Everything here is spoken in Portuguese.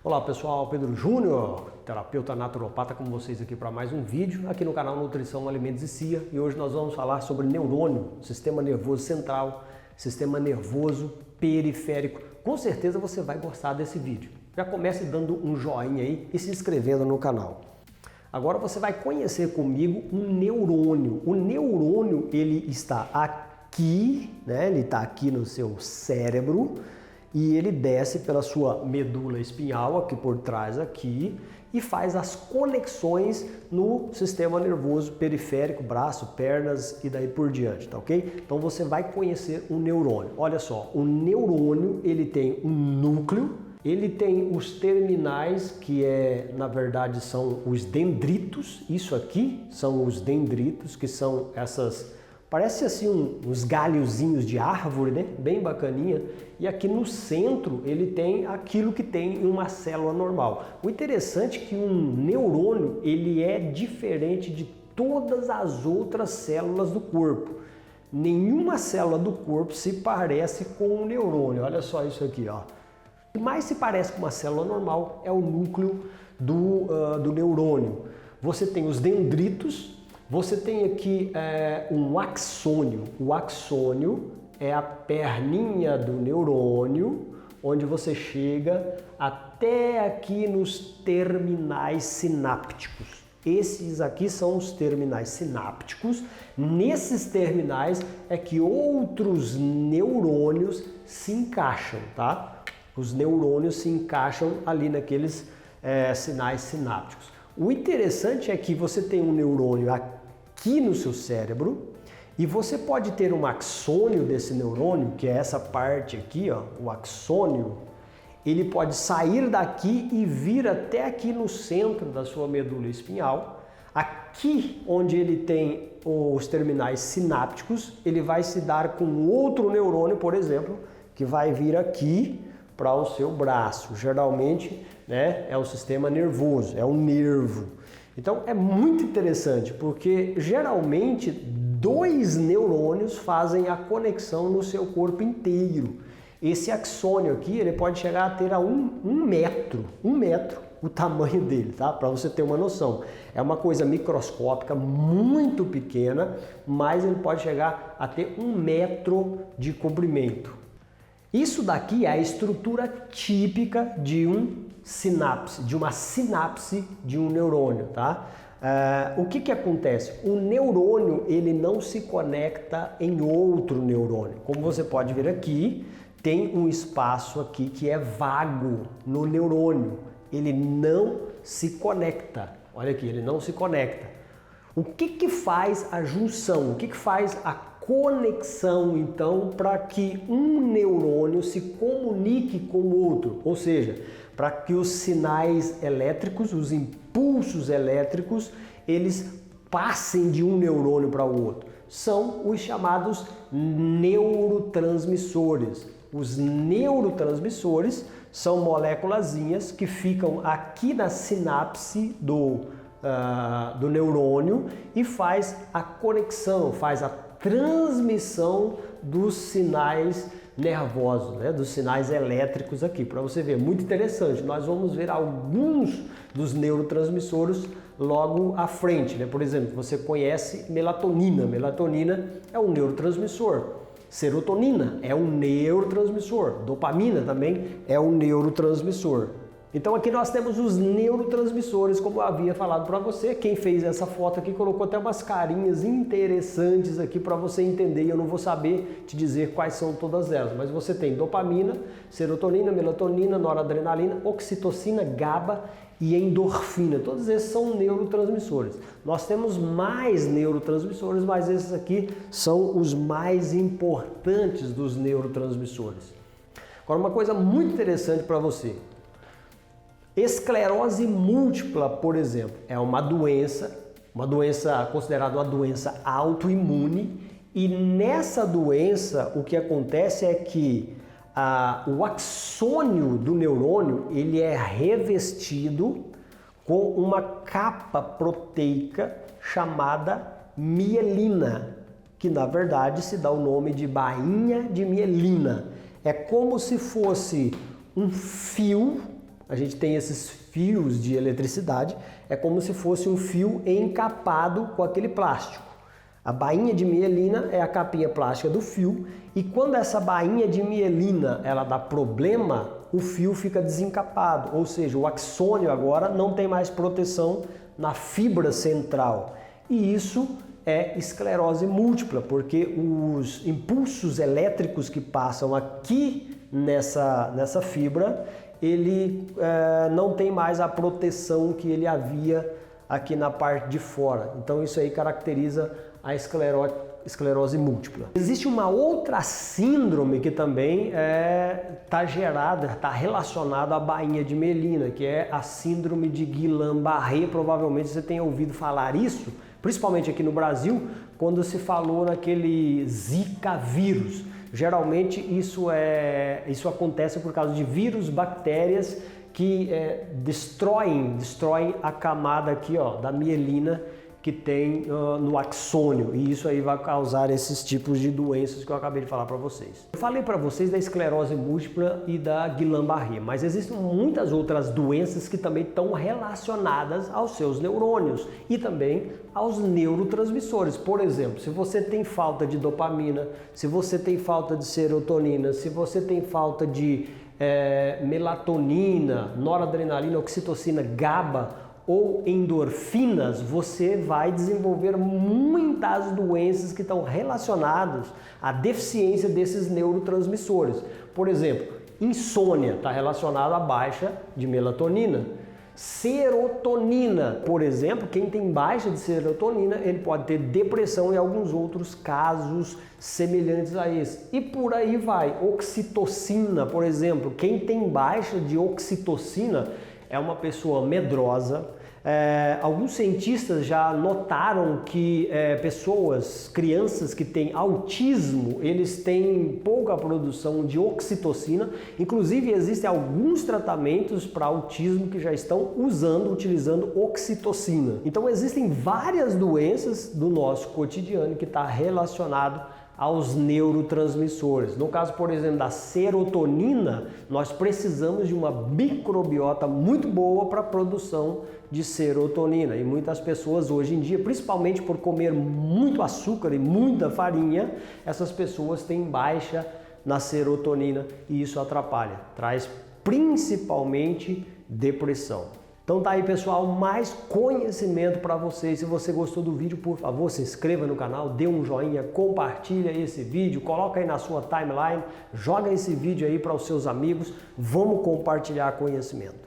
Olá pessoal, Pedro Júnior, terapeuta naturopata, com vocês aqui para mais um vídeo aqui no canal Nutrição, Alimentos e CIA. E hoje nós vamos falar sobre neurônio, sistema nervoso central, sistema nervoso periférico. Com certeza você vai gostar desse vídeo. Já comece dando um joinha aí e se inscrevendo no canal. Agora você vai conhecer comigo um neurônio. O neurônio, ele está aqui, né? Ele está aqui no seu cérebro. E ele desce pela sua medula espinhal, aqui por trás aqui, e faz as conexões no sistema nervoso periférico, braço, pernas e daí por diante, tá ok? Então você vai conhecer um neurônio. Olha só, o neurônio, ele tem um núcleo, ele tem os terminais, que na verdade são os dendritos. Isso aqui são os dendritos, que são essas... Parece assim uns galhozinhos de árvore, né? Bem bacaninha. E aqui no centro ele tem aquilo que tem em uma célula normal. O interessante é que um neurônio, ele é diferente de todas as outras células do corpo. Nenhuma célula do corpo se parece com um neurônio. Olha só isso aqui, ó. O que mais se parece com uma célula normal é o núcleo do neurônio. Você tem os dendritos. Você tem aqui um axônio. O axônio é a perninha do neurônio, onde você chega até aqui nos terminais sinápticos. Esses aqui são os terminais sinápticos. Nesses terminais é que outros neurônios se encaixam, tá? Os neurônios se encaixam ali naqueles sinais sinápticos. O interessante é que você tem um neurônio aqui no seu cérebro e você pode ter um axônio desse neurônio, que é essa parte aqui, ó, o axônio. Ele pode sair daqui e vir até aqui no centro da sua medula espinhal. Aqui onde ele tem os terminais sinápticos, ele vai se dar com outro neurônio, por exemplo, que vai vir aqui para o seu braço. Geralmente, né, é o sistema nervoso, é um nervo. Então é muito interessante, porque geralmente dois neurônios fazem a conexão no seu corpo inteiro. Esse axônio aqui, ele pode chegar a ter a um metro o tamanho dele, tá? Para você ter uma noção. É uma coisa microscópica, muito pequena, mas ele pode chegar a ter 1 metro de comprimento. Isso daqui é a estrutura típica de uma sinapse de um neurônio, tá? O que acontece? O neurônio, ele não se conecta em outro neurônio. Como você pode ver aqui, tem um espaço aqui que é vago no neurônio. Ele não se conecta. Olha aqui, ele não se conecta. O que faz a junção? O que faz a conexão, então, para que um neurônio se comunique com o outro? Ou seja, para que os sinais elétricos, os impulsos elétricos, eles passem de um neurônio para o outro. São os chamados neurotransmissores. Os neurotransmissores são moléculazinhas que ficam aqui na sinapse do neurônio e faz a conexão, faz a transmissão dos sinais nervosos, né? Dos sinais elétricos aqui, para você ver, muito interessante. Nós vamos ver alguns dos neurotransmissores logo à frente, né? Por exemplo, você conhece melatonina. Melatonina é um neurotransmissor. Serotonina é um neurotransmissor. Dopamina também é um neurotransmissor. Então aqui nós temos os neurotransmissores, como eu havia falado para você. Quem fez essa foto aqui colocou até umas carinhas interessantes aqui para você entender. Eu não vou saber te dizer quais são todas elas, mas você tem dopamina, serotonina, melatonina, noradrenalina, oxitocina, GABA e endorfina. Todos esses são neurotransmissores. Nós temos mais neurotransmissores, mas esses aqui são os mais importantes dos neurotransmissores. Agora, uma coisa muito interessante para você. Esclerose múltipla, por exemplo, é uma doença considerada uma doença autoimune, e nessa doença o que acontece é que o axônio do neurônio, ele é revestido com uma capa proteica chamada mielina, que na verdade se dá o nome de bainha de mielina. É como se fosse um fio a gente tem esses fios de eletricidade, é como se fosse um fio encapado com aquele plástico. A bainha de mielina é a capinha plástica do fio e quando essa bainha de mielina ela dá problema, o fio fica desencapado, ou seja, o axônio agora não tem mais proteção na fibra central. E isso é esclerose múltipla, porque os impulsos elétricos que passam aqui nessa fibra, ele não tem mais a proteção que ele havia aqui na parte de fora. Então isso aí caracteriza a esclerose múltipla. Existe uma outra síndrome que também está relacionada à bainha de mielina, que é a síndrome de Guillain-Barré. Provavelmente você tenha ouvido falar isso, principalmente aqui no Brasil, quando se falou naquele Zika vírus. Geralmente isso acontece por causa de vírus, bactérias que destroem a camada aqui, ó, da mielina que tem no axônio, e isso aí vai causar esses tipos de doenças que eu acabei de falar para vocês. Eu falei para vocês da esclerose múltipla e da Guillain-Barré, mas existem muitas outras doenças que também estão relacionadas aos seus neurônios e também aos neurotransmissores. Por exemplo, se você tem falta de dopamina, se você tem falta de serotonina, se você tem falta de melatonina, noradrenalina, oxitocina, GABA, ou endorfinas, você vai desenvolver muitas doenças que estão relacionadas à deficiência desses neurotransmissores. Por exemplo, insônia está relacionado à baixa de melatonina. Serotonina, por exemplo, quem tem baixa de serotonina, ele pode ter depressão e alguns outros casos semelhantes a esse. E por aí vai. Oxitocina, por exemplo, quem tem baixa de oxitocina é uma pessoa medrosa. Alguns cientistas já notaram que crianças que têm autismo, eles têm pouca produção de oxitocina. Inclusive existem alguns tratamentos para autismo que já estão utilizando oxitocina. Então existem várias doenças do nosso cotidiano que está relacionado aos neurotransmissores. No caso, por exemplo, da serotonina, nós precisamos de uma microbiota muito boa para a produção de serotonina. E muitas pessoas hoje em dia, principalmente por comer muito açúcar e muita farinha, essas pessoas têm baixa na serotonina e isso atrapalha, traz principalmente depressão. Então tá aí, pessoal, mais conhecimento para vocês. Se você gostou do vídeo, por favor, se inscreva no canal, dê um joinha, compartilha esse vídeo, coloca aí na sua timeline, joga esse vídeo aí para os seus amigos, vamos compartilhar conhecimento.